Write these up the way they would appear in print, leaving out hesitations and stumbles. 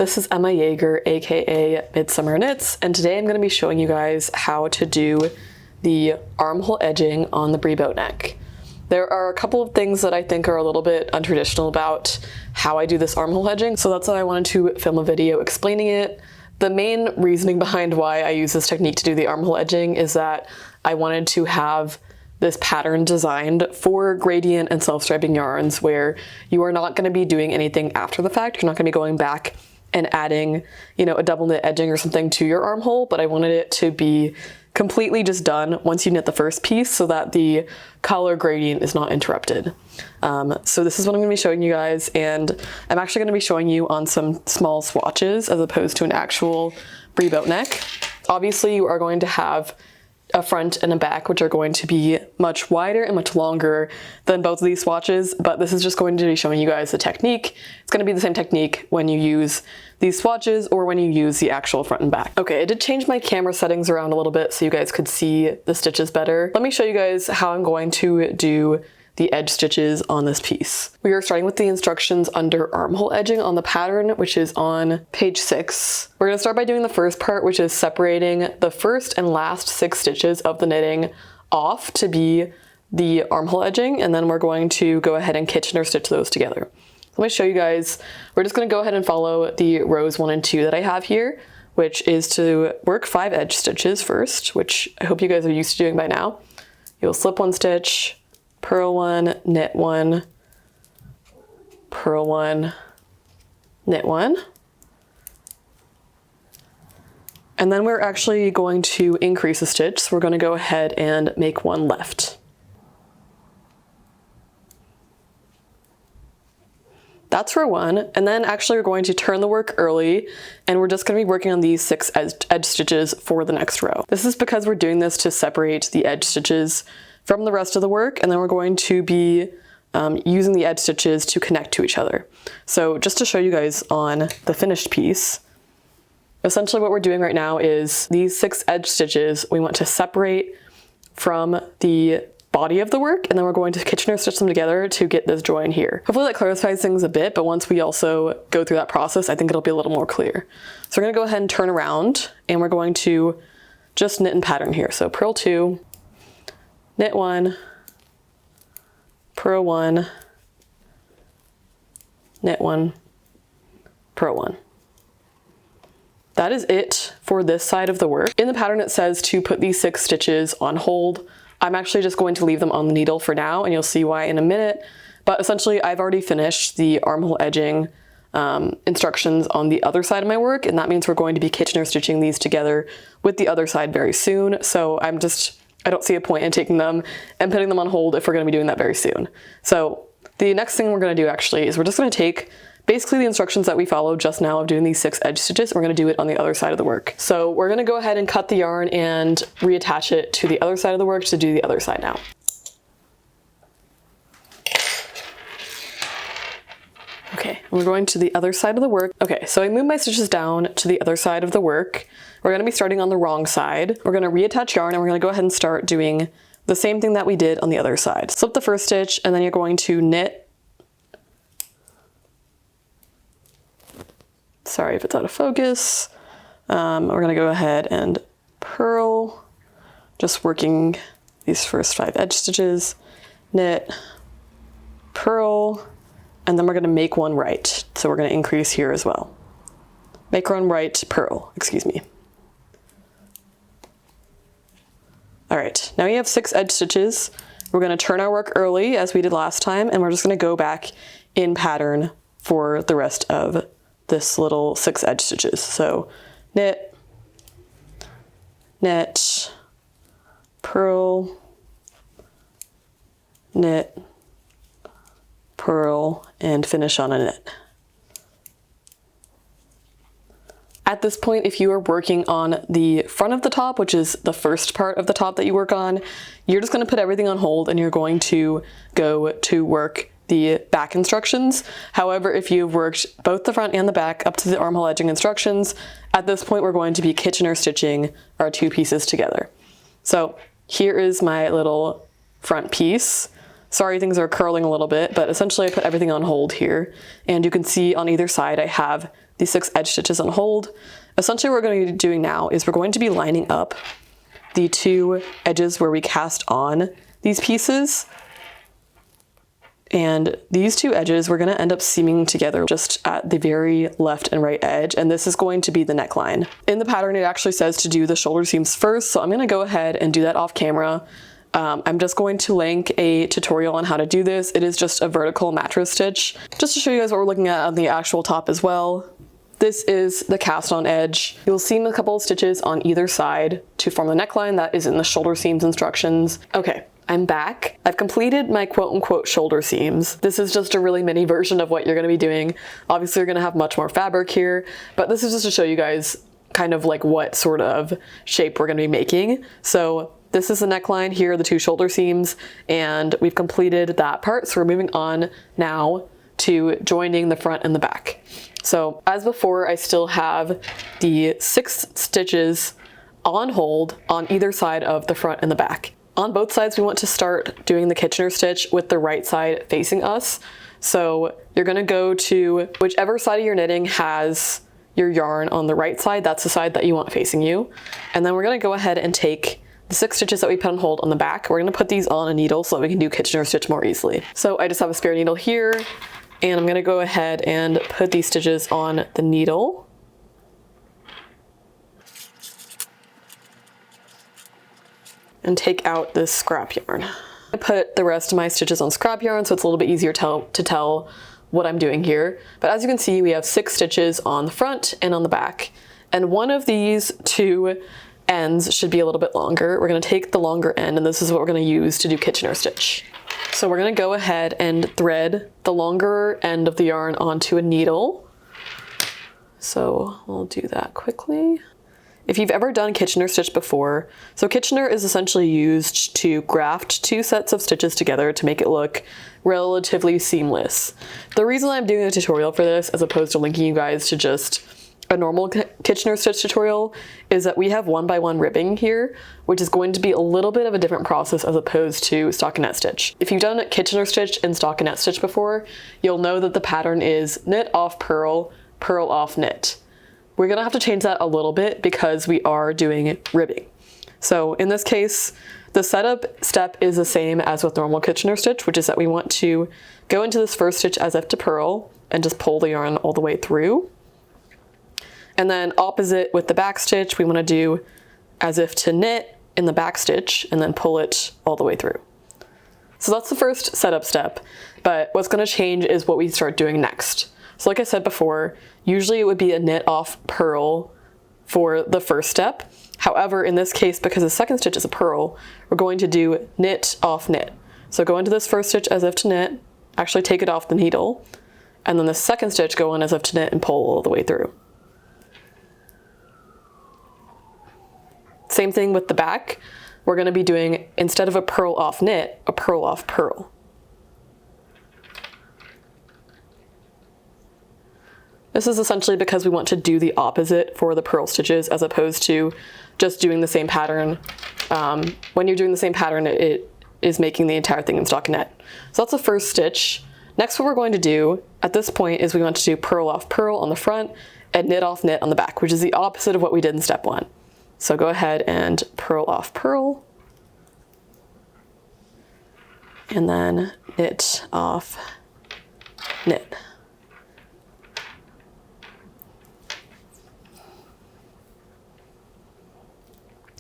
This is Emma Jaeger, aka Midsummer Knits, and today I'm going to be showing you guys how to do the armhole edging on the brie boat neck. There are a couple of things that I think are a little bit untraditional about how I do this armhole edging, so that's why I wanted to film a video explaining it. The main reasoning behind why I use this technique to do the armhole edging is that I wanted to have this pattern designed for gradient and self-striping yarns where you are not going to be doing anything after the fact. You're not going to be going back and adding, a double knit edging or something to your armhole, but I wanted it to be completely just done once you knit the first piece so that the color gradient is not interrupted. So this is what I'm going to be showing you guys, and I'm actually going to be showing you on some small swatches as opposed to an actual brie boat neck. Obviously you are going to have a front and a back, which are going to be much wider and much longer than both of these swatches, but this is just going to be showing you guys the technique. It's going to be the same technique when you use these swatches or when you use the actual front and back. Okay, I did change my camera settings around a little bit so you guys could see the stitches better. Let me show you guys how I'm going to do the edge stitches on this piece. We are starting with the instructions under armhole edging on the pattern, which is on page 6. We're going to start by doing the first part, which is separating the first and last 6 stitches of the knitting off to be the armhole edging, and then we're going to go ahead and Kitchener stitch those together. Let me show you guys. We're just going to go ahead and follow the rows 1 and 2 that I have here, which is to work 5 edge stitches first, which I hope you guys are used to doing by now. You'll slip 1 stitch, purl 1, knit 1, purl 1, knit 1. And then we're actually going to increase a stitch, so we're going to go ahead and make 1 left. That's row 1, and then actually we're going to turn the work early, and we're just going to be working on these 6 edge stitches for the next row. This is because we're doing this to separate the edge stitches from the rest of the work, and then we're going to be using the edge stitches to connect to each other. So just to show you guys on the finished piece, essentially what we're doing right now is these 6 edge stitches we want to separate from the body of the work, and then we're going to Kitchener stitch them together to get this join here. Hopefully that clarifies things a bit, but once we also go through that process, I think it'll be a little more clear. So we're going to go ahead and turn around, and we're going to just knit and pattern here. So purl 2, knit 1, purl 1, knit 1, purl 1. That is it for this side of the work. In the pattern it says to put these 6 stitches on hold. I'm actually just going to leave them on the needle for now, and you'll see why in a minute. But essentially I've already finished the armhole edging instructions on the other side of my work, and that means we're going to be Kitchener stitching these together with the other side very soon. So I don't see a point in taking them and putting them on hold if we're going to be doing that very soon. So the next thing we're going to do actually is we're just going to take basically the instructions that we followed just now of doing these 6 edge stitches, and we're going to do it on the other side of the work. So we're going to go ahead and cut the yarn and reattach it to the other side of the work to do the other side now. Okay, we're going to the other side of the work. Okay, so I moved my stitches down to the other side of the work. We're going to be starting on the wrong side. We're going to reattach yarn, and we're going to go ahead and start doing the same thing that we did on the other side. Slip the first stitch, and then you're going to knit. Sorry if it's out of focus. We're going to go ahead and purl, just working these first 5 edge stitches, knit, purl, and then we're going to make 1 right. So we're going to increase here as well. Make 1 right, purl, excuse me. All right, now you have 6 edge stitches. We're going to turn our work early as we did last time, and we're just going to go back in pattern for the rest of this little 6 edge stitches. So knit, knit, purl, knit, purl, and finish on a knit. At this point, if you are working on the front of the top, which is the first part of the top that you work on, you're just going to put everything on hold and you're going to go to work the back instructions. However, if you've worked both the front and the back up to the armhole edging instructions, at this point we're going to be Kitchener stitching our 2 pieces together. So here is my little front piece. Sorry, things are curling a little bit, but essentially I put everything on hold here. And you can see on either side I have the 6 edge stitches on hold. Essentially what we're going to be doing now is we're going to be lining up the 2 edges where we cast on these pieces. And these 2 edges, we're gonna end up seaming together just at the very left and right edge, and this is going to be the neckline. In the pattern, it actually says to do the shoulder seams first, so I'm gonna go ahead and do that off camera. I'm just going to link a tutorial on how to do this. It is just a vertical mattress stitch, just to show you guys what we're looking at on the actual top as well. This is the cast on edge. You'll seam a couple of stitches on either side to form the neckline. That is in the shoulder seams instructions. Okay. I'm back. I've completed my quote-unquote shoulder seams. This is just a really mini version of what you're going to be doing. Obviously, you're going to have much more fabric here, but this is just to show you guys kind of like what sort of shape we're going to be making. So this is the neckline, here are the 2 shoulder seams, and we've completed that part. So we're moving on now to joining the front and the back. So as before, I still have the 6 stitches on hold on either side of the front and the back. On both sides, we want to start doing the Kitchener stitch with the right side facing us. So you're gonna go to whichever side of your knitting has your yarn on the right side, that's the side that you want facing you. And then we're gonna go ahead and take the 6 stitches that we put on hold on the back. We're gonna put these on a needle so that we can do Kitchener stitch more easily. So I just have a spare needle here, and I'm gonna go ahead and put these stitches on the needle. And take out this scrap yarn. I put the rest of my stitches on scrap yarn so it's a little bit easier to tell what I'm doing here. But as you can see, we have 6 stitches on the front and on the back. And one of these 2 ends should be a little bit longer. We're gonna take the longer end, and this is what we're gonna use to do Kitchener stitch. So we're gonna go ahead and thread the longer end of the yarn onto a needle. So we'll do that quickly. If you've ever done Kitchener stitch before, so Kitchener is essentially used to graft 2 sets of stitches together to make it look relatively seamless. The reason I'm doing a tutorial for this as opposed to linking you guys to just a normal Kitchener stitch tutorial is that we have 1x1 ribbing here, which is going to be a little bit of a different process as opposed to stockinette stitch. If you've done Kitchener stitch and stockinette stitch before, you'll know that the pattern is knit off purl, purl off knit. We're gonna have to change that a little bit because we are doing ribbing. So in this case, the setup step is the same as with normal Kitchener stitch, which is that we want to go into this first stitch as if to purl and just pull the yarn all the way through. And then opposite with the back stitch, we wanna do as if to knit in the back stitch and then pull it all the way through. So that's the first setup step, but what's gonna change is what we start doing next. So like I said before, usually it would be a knit off purl for the first step. However, in this case, because the second stitch is a purl, we're going to do knit off knit. So go into this first stitch as if to knit, actually take it off the needle, and then the second stitch go on as if to knit and pull all the way through. Same thing with the back. We're gonna be doing, instead of a purl off knit, a purl off purl. This is essentially because we want to do the opposite for the purl stitches as opposed to just doing the same pattern. When you're doing the same pattern, it is making the entire thing in stockinette. So that's the first stitch. Next, what we're going to do at this point is we want to do purl off purl on the front and knit off knit on the back, which is the opposite of what we did in step 1. So go ahead and purl off purl, and then knit off knit.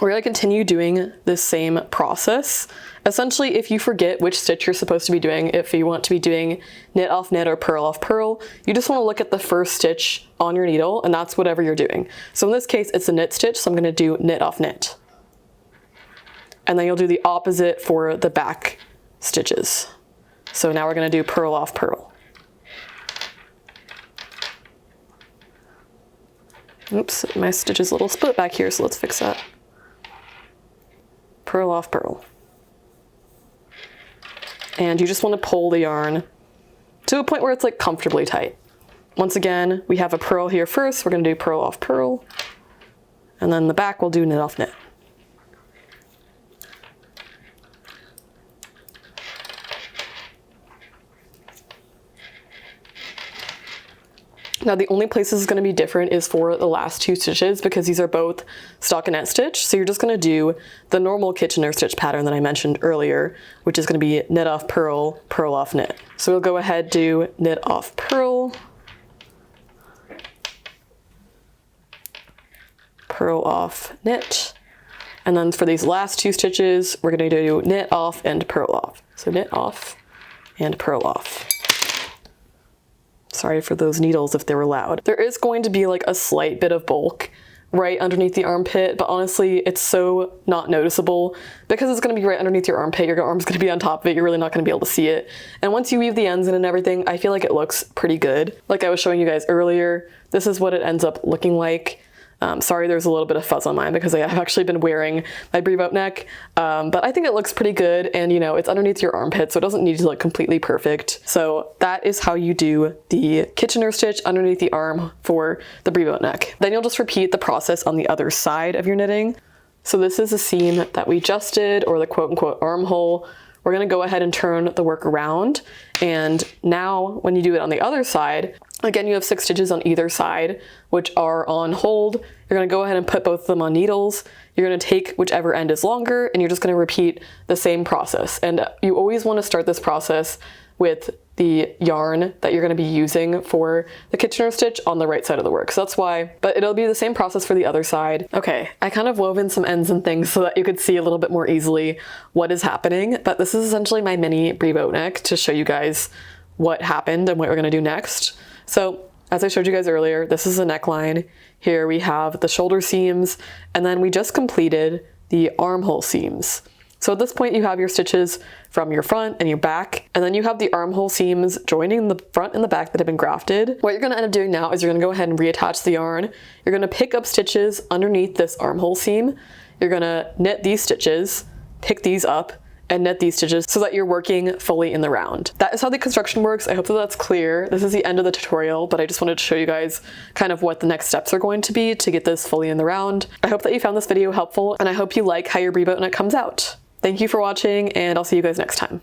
We're going to continue doing this same process. Essentially, if you forget which stitch you're supposed to be doing, if you want to be doing knit off knit or purl off purl, you just want to look at the first stitch on your needle, and that's whatever you're doing. So in this case, it's a knit stitch, so I'm going to do knit off knit. And then you'll do the opposite for the back stitches. So now we're going to do purl off purl. Oops, my stitch is a little split back here, so let's fix that. Purl off purl. And you just want to pull the yarn to a point where it's like comfortably tight. Once again, we have a purl here first, we're going to do purl off purl, and then the back we'll do knit off knit. Now the only place this is going to be different is for the last 2 stitches because these are both stockinette stitch. So you're just going to do the normal Kitchener stitch pattern that I mentioned earlier, which is going to be knit off purl, purl off knit. So we'll go ahead, do knit off purl, purl off knit. And then for these last 2 stitches, we're going to do knit off and purl off. So knit off and purl off. Sorry for those needles if they were loud. There is going to be like a slight bit of bulk right underneath the armpit, but honestly, it's so not noticeable because it's going to be right underneath your armpit. Your arm's going to be on top of it. You're really not going to be able to see it. And once you weave the ends in and everything, I feel like it looks pretty good. Like I was showing you guys earlier, this is what it ends up looking like. Sorry, there's a little bit of fuzz on mine because I have actually been wearing my brie boatneck, but I think it looks pretty good, and you know, it's underneath your armpit, so it doesn't need to look completely perfect. So that is how you do the Kitchener stitch underneath the arm for the brie boatneck. Then you'll just repeat the process on the other side of your knitting. So this is a seam that we just did, or the quote-unquote armhole. We're going to go ahead and turn the work around, and now when you do it on the other side, again, you have 6 stitches on either side, which are on hold. You're going to go ahead and put both of them on needles. You're going to take whichever end is longer, and you're just going to repeat the same process. And you always want to start this process with the yarn that you're going to be using for the Kitchener stitch on the right side of the work. So that's why, but it'll be the same process for the other side. Okay, I kind of wove in some ends and things so that you could see a little bit more easily what is happening, but this is essentially my mini brie boatneck to show you guys what happened and what we're going to do next. So as I showed you guys earlier, this is the neckline. Here we have the shoulder seams, and then we just completed the armhole seams. So at this point you have your stitches from your front and your back, and then you have the armhole seams joining the front and the back that have been grafted. What you're going to end up doing now is you're going to go ahead and reattach the yarn. You're going to pick up stitches underneath this armhole seam. You're going to knit these stitches, pick these up, and knit these stitches so that you're working fully in the round. That is how the construction works. I hope that that's clear. This is the end of the tutorial, but I just wanted to show you guys kind of what the next steps are going to be to get this fully in the round. I hope that you found this video helpful, and I hope you like how your brie boatneck comes out. Thank you for watching, and I'll see you guys next time.